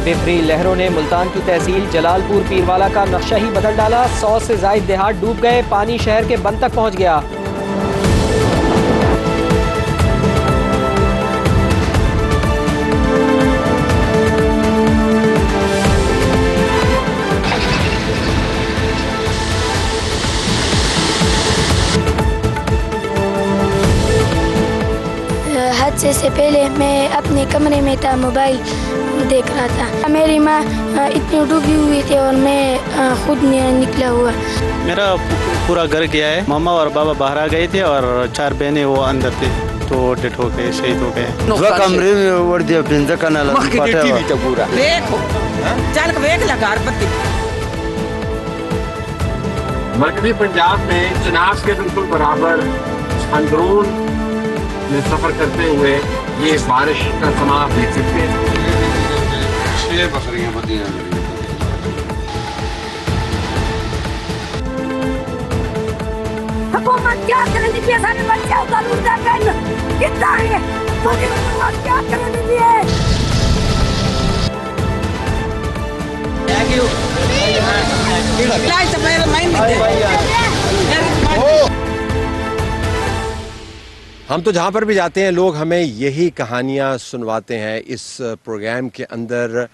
बिफरी लहरों ने मुल्तान की तहसील जलालपुर पीरवाला का नक्शा ही बदल डाला। 100 से ज्यादा देहात डूब गए। पानी शहर के बंद तक पहुंच गया। हादसे से पहले मैं अपने कमरे में था, मोबाइल देख रहा था। मेरी माँ इतनी डूबी हुई थी और मैं खुद निकला हुआ। मेरा पूरा घर गया है। मामा और बाबा बाहर आ गए थे और 4 बहनें वो अंदर थे, तो डेथ हो गए, शहीद हो गए। कमरे में उड़ दिया पिंजा कनाल पूरा चल वेख लगा। मरकजी पंजाब में चिनाब के बिल्कुल बराबर अंदरून में सफर करते हुए ये बारिश का समा देख सकते हैं। 6 बकरियां बंदियां हुकूमत क्या करने दीजिए, सारे बच्चे जरूर जाकर कितना है तो हुकूमत क्या करने दीजिए। हम तो जहाँ पर भी जाते हैं लोग हमें यही कहानियाँ सुनवाते हैं। इस प्रोग्राम के अंदर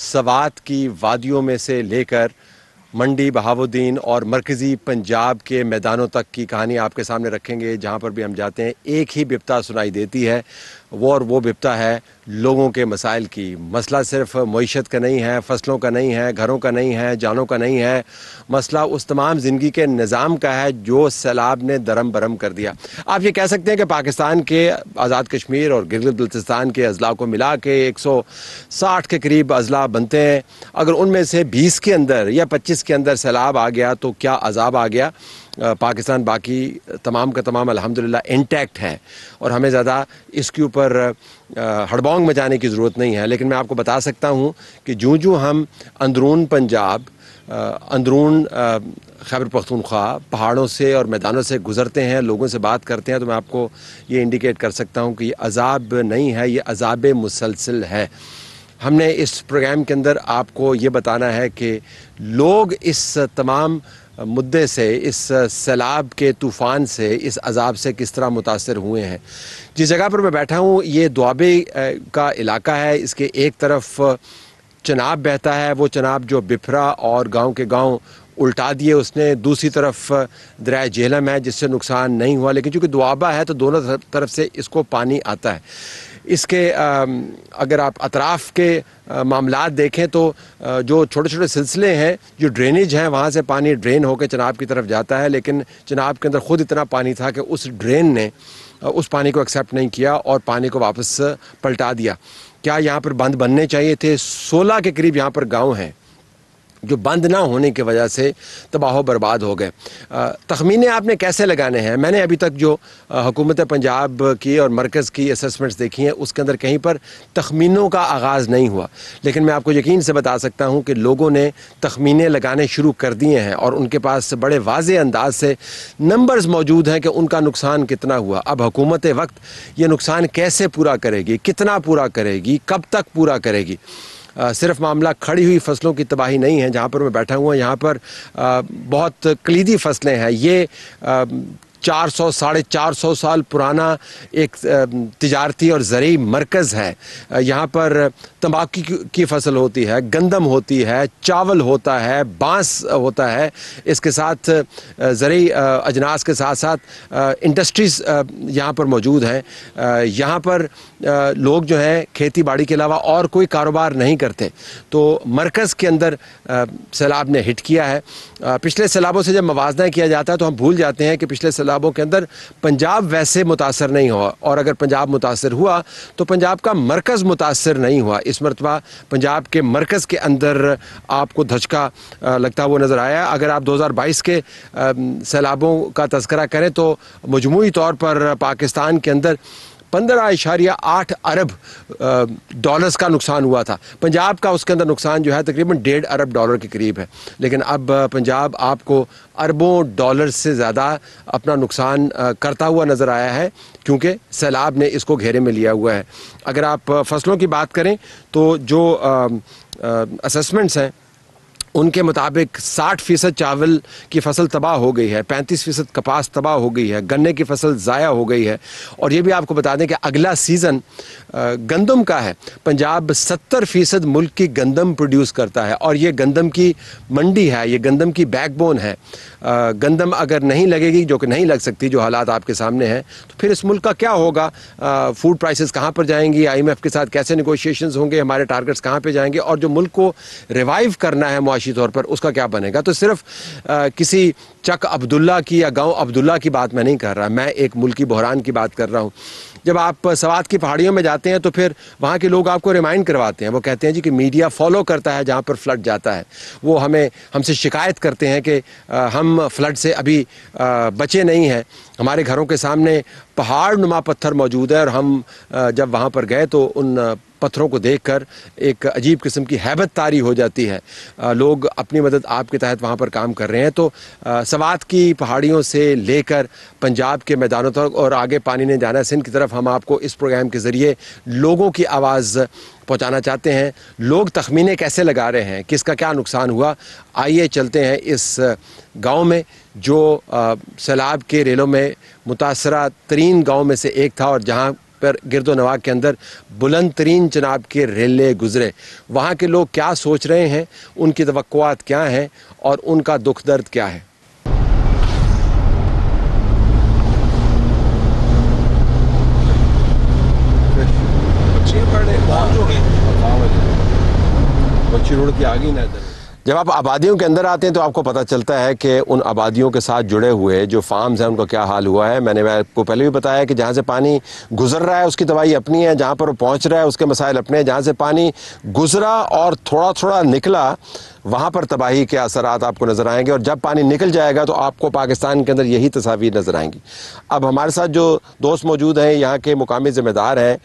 सवात की वादियों में से लेकर मंडी, बहावुद्दीन और मरकज़ी पंजाब के मैदानों तक की कहानी आपके सामने रखेंगे। जहाँ पर भी हम जाते हैं एक ही बिपता सुनाई देती है, वो बिपता है लोगों के मसाइल की। मसला सिर्फ मईशत का नहीं है, फसलों का नहीं है, घरों का नहीं है, जानों का नहीं है। मसला उस तमाम ज़िंदगी के निज़ाम का है जो सैलाब ने दरम बरम कर दिया। आप ये कह सकते हैं कि पाकिस्तान के आज़ाद कश्मीर और गिलगित बल्तिस्तान के अज़ला को मिला के 160 के करीब अज़ला बनते हैं। अगर उनमें से 20 के अंदर या 25 के अंदर सैलाब आ गया तो क्या अज़ाब आ गया। पाकिस्तान बाकी तमाम का तमाम अल्हम्दुलिल्लाह इंटैक्ट है और हमें ज़्यादा इसके ऊपर हड़बौंग मचाने की ज़रूरत नहीं है। लेकिन मैं आपको बता सकता हूँ कि जूँ हम अंदरून पंजाब, अंदरून खैबर पख्तूनख्वा पहाड़ों से और मैदानों से गुज़रते हैं, लोगों से बात करते हैं, तो मैं आपको ये इंडिकेट कर सकता हूँ कि ये अज़ाब नहीं है, ये अज़ाब मुसलसल है। हमने इस प्रोग्राम के अंदर आपको ये बताना है कि लोग इस तमाम मुद्दे से, इस सैलाब के तूफ़ान से, इस अज़ाब से किस तरह मुतासर हुए हैं। जिस जगह पर मैं बैठा हूँ ये दुआबे का इलाका है। इसके एक तरफ चनाब बहता है, वो चनाब जो बिफरा और गांव के गांव उल्टा दिए उसने। दूसरी तरफ दरिया झेलम है जिससे नुकसान नहीं हुआ, लेकिन चूँकि दुआबा है तो दोनों तरफ से इसको पानी आता है। इसके अगर आप अतराफ़ के मामलात देखें तो जो छोटे छोटे सिलसिले हैं, जो ड्रेनेज हैं, वहाँ से पानी ड्रेन होकर चनाब की तरफ जाता है। लेकिन चनाब के अंदर ख़ुद इतना पानी था कि उस ड्रेन ने उस पानी को एक्सेप्ट नहीं किया और पानी को वापस पलटा दिया। क्या यहाँ पर बंद बनने चाहिए थे? 16 के करीब यहाँ पर गाँव हैं जो बंद ना होने की वजह से तबाह बर्बाद हो गए। तखमीने आपने कैसे लगाने हैं? मैंने अभी तक जो हुकूमत पंजाब की और मरकज़ की असेसमेंट्स देखी हैं उसके अंदर कहीं पर तखमीनों का आगाज़ नहीं हुआ। लेकिन मैं आपको यकीन से बता सकता हूं कि लोगों ने तखमीने लगाने शुरू कर दिए हैं और उनके पास बड़े वाज़े अंदाज से नंबर्स मौजूद हैं कि उनका नुकसान कितना हुआ। अब हुकूमत वक्त ये नुकसान कैसे पूरा करेगी, कितना पूरा करेगी, कब तक पूरा करेगी। सिर्फ मामला खड़ी हुई फसलों की तबाही नहीं है। जहाँ पर मैं बैठा हुआ यहाँ पर बहुत कलीदी फसलें हैं। ये 400 साढ़े 400 साल पुराना एक तिजारती और ज़रूरी मरकज़ है। यहाँ पर तंबाकू की फसल होती है, गंदम होती है, चावल होता है, बांस होता है। इसके साथ ज़रूरी अजनास के साथ साथ इंडस्ट्रीज़ यहाँ पर मौजूद हैं। यहाँ पर लोग जो हैं खेती बाड़ी के अलावा और कोई कारोबार नहीं करते। तो मरकज़ के अंदर सैलाब ने हिट किया है। पिछले सैलाबों से जब मवाजना किया जाता है तो हम भूल जाते हैं कि पिछले सैलाबों के अंदर पंजाब वैसे मुतासर नहीं हुआ, और अगर पंजाब मुतासर हुआ तो पंजाब का मरकज़ मुतासर नहीं हुआ। इस मरतबा पंजाब के मरकज़ के अंदर आपको धचका लगता हुआ नज़र आया। अगर आप 2022 के सैलाबों का तज़किरा करें तो मजमूई तौर पर पाकिस्तान के अंदर 15.8 अरब डॉलर्स का नुकसान हुआ था। पंजाब का उसके अंदर नुकसान जो है तकरीबन 1.5 अरब डॉलर के करीब है, लेकिन अब पंजाब आपको अरबों डॉलर से ज़्यादा अपना नुकसान करता हुआ नज़र आया है, क्योंकि सैलाब ने इसको घेरे में लिया हुआ है। अगर आप फसलों की बात करें तो जो असेसमेंट्स हैं उनके मुताबिक 60% चावल की फसल तबाह हो गई है, 35% कपास तबाह हो गई है, गन्ने की फसल ज़ाया हो गई है। और ये भी आपको बता दें कि अगला सीज़न गंदम का है। पंजाब 70% मुल्क की गंदम प्रोड्यूस करता है और ये गंदम की मंडी है, ये गंदम की बैकबोन है। गंदम अगर नहीं लगेगी, जो कि नहीं लग सकती, जो हालात आपके सामने हैं, तो फिर इस मुल्क का क्या होगा? फूड प्राइसेस कहाँ पर जाएंगी? IMF के साथ कैसे नेगोशिएशंस होंगे? हमारे टारगेट्स कहाँ पे जाएंगे? और जो मुल्क को रिवाइव करना है मुआशी तौर पर, उसका क्या बनेगा? तो सिर्फ किसी चक अब्दुल्ला की या गांव अब्दुल्ला की बात मैं नहीं कर रहा, मैं एक मुल्की बहरान की बात कर रहा हूँ। जब आप सवात की पहाड़ियों में जाते हैं तो फिर वहाँ के लोग आपको रिमाइंड करवाते हैं, वो कहते हैं जी कि मीडिया फॉलो करता है जहाँ पर फ्लड जाता है। वो हमसे शिकायत करते हैं कि हम फ्लड से अभी बचे नहीं हैं, हमारे घरों के सामने पहाड़ नुमा पत्थर मौजूद है। और हम जब वहाँ पर गए तो उन पत्थरों को देखकर एक अजीब किस्म की हैबत तारी हो जाती है। लोग अपनी मदद आपके तहत वहाँ पर काम कर रहे हैं। तो सवात की पहाड़ियों से लेकर पंजाब के मैदानों तक और आगे पानी ने जाना सिंध की तरफ, हम आपको इस प्रोग्राम के ज़रिए लोगों की आवाज़ पहुँचाना चाहते हैं। लोग तखमीने कैसे लगा रहे हैं, किसका क्या नुकसान हुआ? आइए चलते हैं इस गाँव में जो सैलाब के रेलों में मुतासरा तरीन गाँव में से एक था और जहाँ पर गिरदो नवाह के अंदर बुलंद तरीन जनाब के रेले गुजरे। वहाँ के लोग क्या सोच रहे हैं, उनकी तवक्कुआत क्या हैं और उनका दुख दर्द क्या है? रोड की आगे ना। जब आप आबादियों के अंदर आते हैं तो आपको पता चलता है कि उन आबादियों के साथ जुड़े हुए जो फार्म्स हैं उनका क्या हाल हुआ है। मैंने आपको पहले भी बताया कि जहाँ से पानी गुजर रहा है उसकी दवाई अपनी है, जहाँ पर वो पहुँच रहा है उसके मसाइल अपने हैं। जहाँ से पानी गुजरा और थोड़ा थोड़ा निकला वहाँ पर तबाही के असरात आपको नज़र आएंगे, और जब पानी निकल जाएगा तो आपको पाकिस्तान के अंदर यही तस्वीर नज़र आएंगी। अब हमारे साथ जो दोस्त मौजूद हैं, यहाँ के मुकामी ज़िम्मेदार हैं,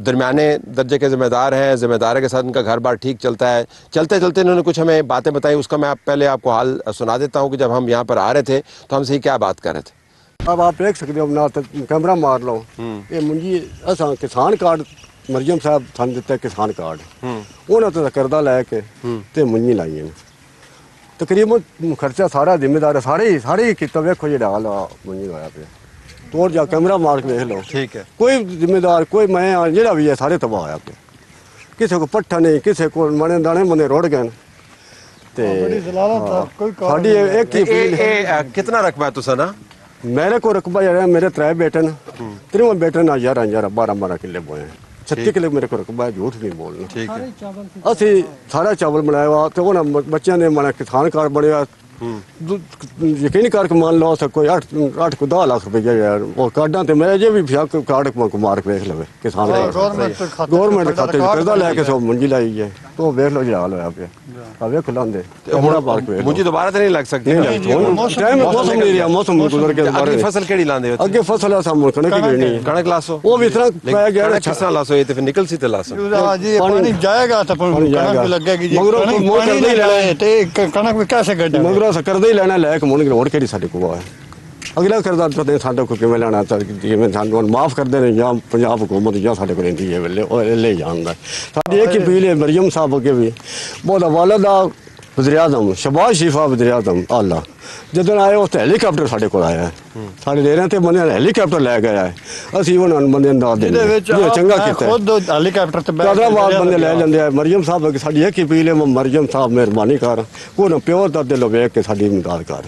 दरमियाने दर्जे के ज़िम्मेदार हैं, ज़िम्मेदार के साथ उनका घर बार ठीक चलता है। चलते चलते इन्होंने कुछ हमें बातें बताई, उसका मैं पहले आपको हाल सुना देता हूँ कि जब हम यहाँ पर आ रहे थे तो हमसे क्या बात कर रहे थे। अब आप देख सकते हो, ना कैमरा मार लो, ये मुंजी असा किसान कार्ड मरियम साहब सन दिता किसान कार्ड, उन्होंने तो करदा लैके ते मुंजी लाई है। तकरीबन खर्चा सारा जिम्मेदार है, सारे ही किता वेखो जी डाल मुंजी लाया पे तोड़ जा कैमरा मार के देख लो। ठीक है, कोई जिम्मेदार कोई मैं जेड़ा भी है सारे तबाह होया पे, किसी को पट्ठा नहीं, किसी को मने दाने मने रोड़ गए। कितना रकबा है तुसा ना? मेरे को रकबा जरा मेरे 3 बेटे न, 3 बेटे ना 11-12 किले बोए हैं, 36 किले मेरे को रकबा है, झूठ नहीं बोलना। ठीक है, असि सारा चावल बनाया हुआ तो उन्होंने बच्चों ने मैंने किसान कार्ड बनया, यकीन करके मान लो कोई 8 को 10 लाख रुपये यार वो कार्डा तो मेरे जे भी कार्ड को मार के देख लो किसान गवर्नमेंट खाते कर्जा लैके सब मुंजी लाई है तो देख लो जी हाल होया पे वेख लांदे मुंजी दोबारा तो नहीं लग सकती, मौसम नहीं रहा, मौसम गुजर के अगली फसल केड़ी लांदे हो? अगे फसल सामने कणक ही नहीं, कणक लासो वो भी इतना पै गया किसना लासो, ये तो फिर निकल सी ते लासो पानी जाएगा तो कणक लगेगी जी, पानी नहीं लाए ते कणक भी कैसे गड्ढा मगर करदा ही लेना लैक मुन रोड केड़ी साडे को है अगला करदा पता साडे को किवें लेना जिवें सानू माफ कर देने या पंजाब हुकूमत या साडे को रहिंदी है वेले ओ ले जानदा। साडी एक ही अपील है मरियम साहब अगे भी बहुत वालदा वज़ीर-ए-आज़म शहबाज शरीफ वज़ीर-ए-आज़म आला जदों आए उस हेलीकॉप्टर साडे को आया है, साडे डेरे ते बंदे हेलीकॉप्टर लै गया है, असीं उन्हां बंदे दा देने ये चंगा कीता खुद हेलीकॉप्टर ते हैदराबाद बंदे ले जांदे है। मरियम साहब अगे साडी एक ही अपील है, मरियम साहब मेहरबानी कर को ना प्योर दा दिल वेख के साडी इमदाद कर।